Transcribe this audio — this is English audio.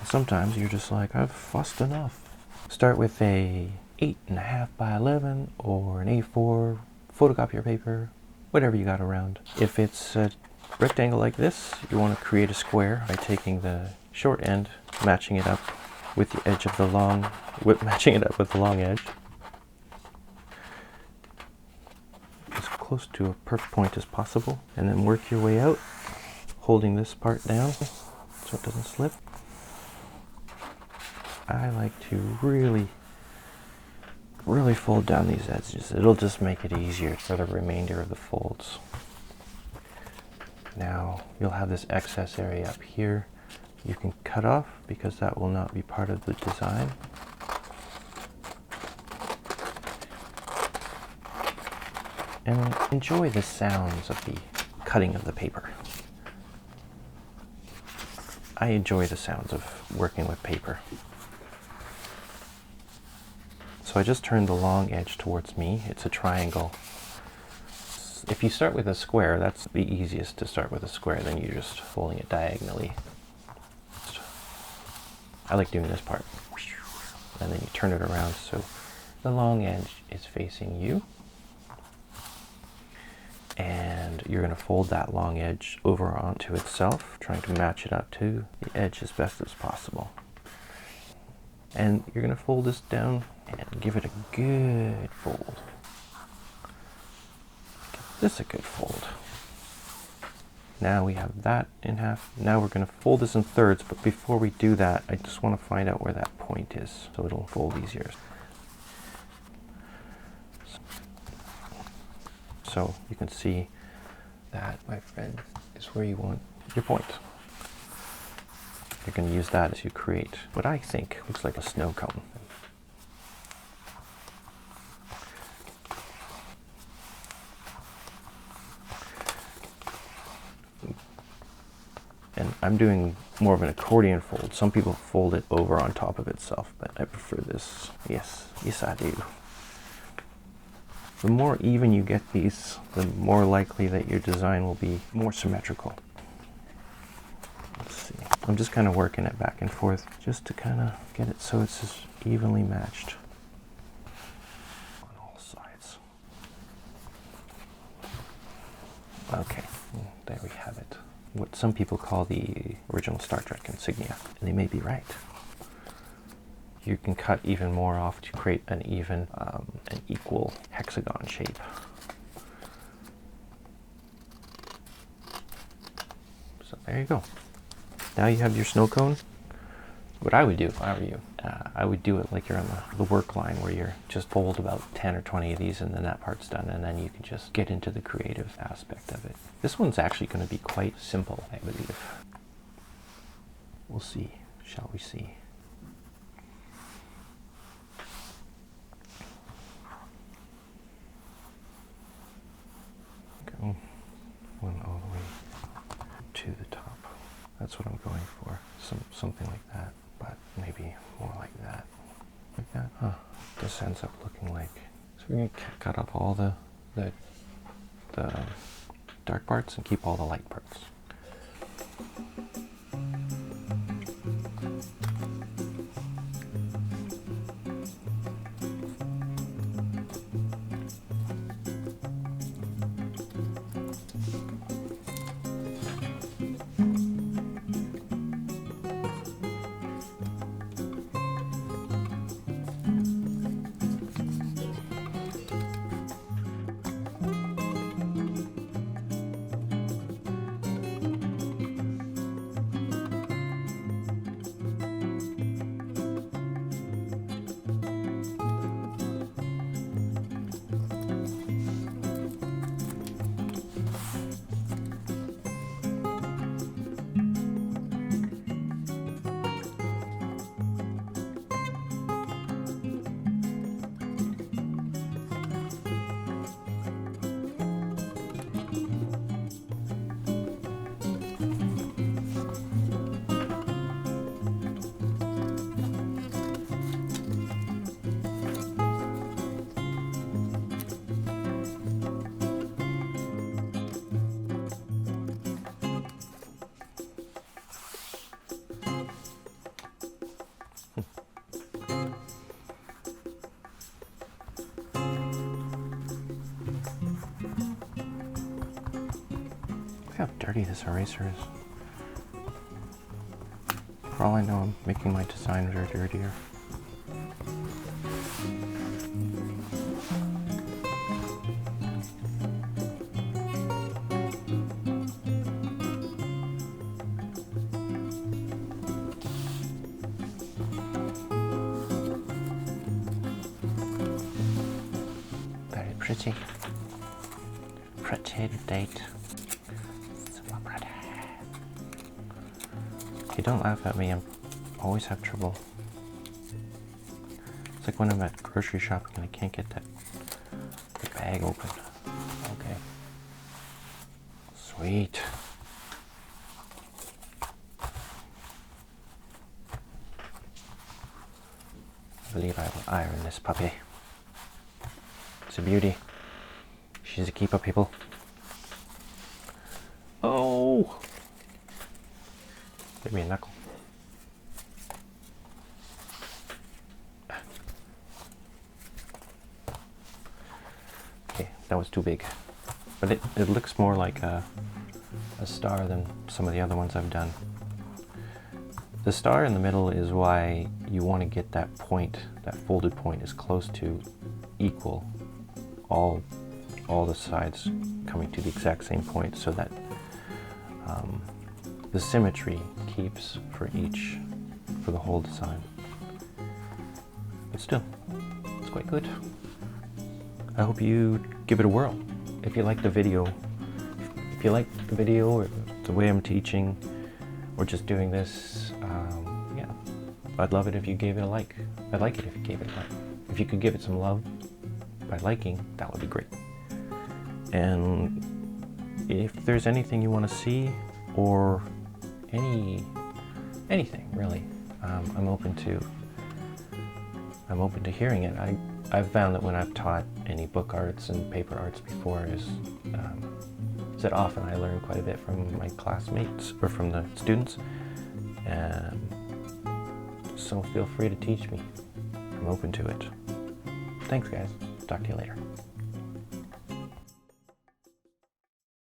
Sometimes you're just like, I've fussed enough. Start with a 8.5 by 11 or an A4 photocopier paper, whatever you got around. If it's a rectangle like this, you want to create a square by taking the short end, matching it up with the edge of the long, matching it up with the long edge. As close to a perfect point as possible, and then work your way out, holding this part down so it doesn't slip. I like to really fold down these edges. It'll just make it easier for the remainder of the folds. Now you'll have this excess area up here. You can cut off because that will not be part of the design. And enjoy the sounds of the cutting of the paper. I enjoy the sounds of working with paper. So I just turned the long edge towards me. It's a triangle. If you start with a square, that's the easiest to start with a square, then you're just folding it diagonally. I like doing this part. And then you turn it around so the long edge is facing you. And you're going to fold that long edge over onto itself, trying to match it up to the edge as best as possible. And you're going to fold this down and give it a good fold. Give this a good fold. Now we have that in half. Now we're going to fold this in thirds, but before we do that, I just want to find out where that point is so it'll fold easier. So you can see that, my friend, is where you want your point. You're going to use that to create what I think looks like a snow cone. And I'm doing more of an accordion fold. Some people fold it over on top of itself, but I prefer this. Yes, I do. The more even you get these, the more likely that your design will be more symmetrical. Let's see. I'm just kind of working it back and forth just to kind of get it so it's just evenly matched on all sides. Okay, there we have it. What some people call the original Star Trek insignia, and they may be right. You can cut even more off to create an even, an equal hexagon shape. So there you go. Now you have your snow cone. What I would do if I were you, I would do it like you're on the work line where you're just fold about 10 or 20 of these and then that part's done, and then you can just get into the creative aspect of it. This one's actually going to be quite simple, I believe. We'll see, shall we see. Go one all the way to the top. That's what I'm going for. Something like that, but maybe more like that. Like that? Huh. This ends up looking like... So we're going to cut off all the dark parts and keep all the light parts. dirty this eraser is. For all I know, I'm making my design very dirtier. Very pretty. Pretty date. So pretty. Okay, don't laugh at me. I always have trouble. It's like when I'm at grocery shopping and I can't get the bag open. Okay. Sweet. I believe I will iron this puppy. It's a beauty. She's a keeper, people. Oh! Give me a knuckle. Okay, that was too big. But it looks more like a star than some of the other ones I've done. The star in the middle is why you want to get that point, that folded point, as close to equal, all the sides coming to the exact same point, so that the symmetry keeps for the whole design. But still, it's quite good. I hope you give it a whirl. If you like the video, or the way I'm teaching, or just doing this, yeah, I'd love it if you gave it a like. I'd like it if you gave it a like. If you could give it some love by liking, that would be great. And if there's anything you want to see, or anything really, I'm open to hearing it. I've found that when I've taught any book arts and paper arts before, is that often I learn quite a bit from my classmates or from the students. So feel free to teach me. I'm open to it. Thanks, guys. Talk to you later.